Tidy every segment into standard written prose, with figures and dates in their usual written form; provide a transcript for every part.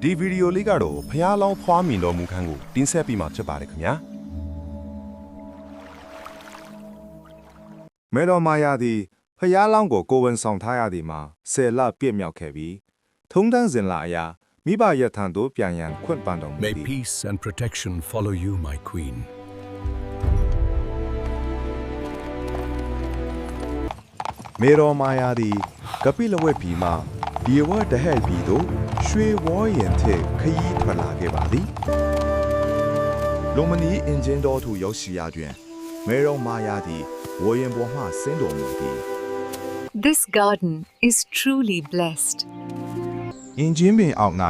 ဒီဗီဒီယိုလေးကတော့ဖျားလောင်းဖွားမြင်တော်မူခန်းကိုတင်ဆက်ပြီးမှဖြစ်ပါတယ်ခင်ဗျာမဲတော်မာယာသည်ဖျားလောင်းကိုကိုဝန်ဆောင်ထားရသည်မှာ10လပြည့်မြောက်ခဲ့ပြီးထုံးတန်းစဉ်လာအရာမိဘရထံသို့ပြန်ရန်ခွင့်ပန်တော်မူ May သည် peace and protection follow you, my queen. မေတော်မာယာသည်ကပိလဝက်ပြည်မှဒီဝတ်တဟဲ့ပြည်သို့ရွှေဝေါ်ရင်ထက်ခရီးထွက်လာခဲ့ပါသည်လုံမနီအင်ဂျင်တော်သူရောက်ရှိရာတွင်မေတော်မာယာသည်ဝေါ်ရင်ပေါ်မှဆင်းတော်မူသည် This garden is truly blessed. အင်ဂျင်ပင်အောက်၌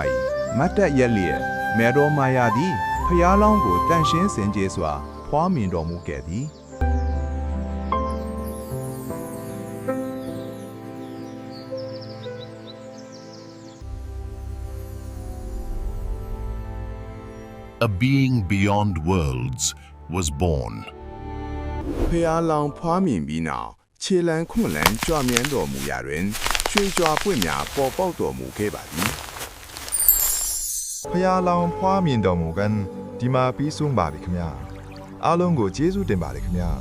မတ်တက်ရက်လျက်မေတော်မာယာသည်ဖျားလောင်းကိုတန်ရှင်းစင်ကြယ်စွာဖွားမြင်တော်မူခဲ့သည် A being beyond worlds was born. ဖျားလောင်းဖွားမြင်ပြီးနောက်ခြေလန်းခွန့်လန်းကြွမြန်းတော်မူရာတွင်ရွှေကြွားပွင့်များပေါ်ပေါက်တော်မူခဲ့ပါသည် ဖျားလောင်းဖွားမြင်တော်မူကန်ဒီမှာပြီးဆုံးပါပြီခင်ဗျာအားလုံးကိုကျေးဇူးတင်ပါတယ်ခင်ဗျာ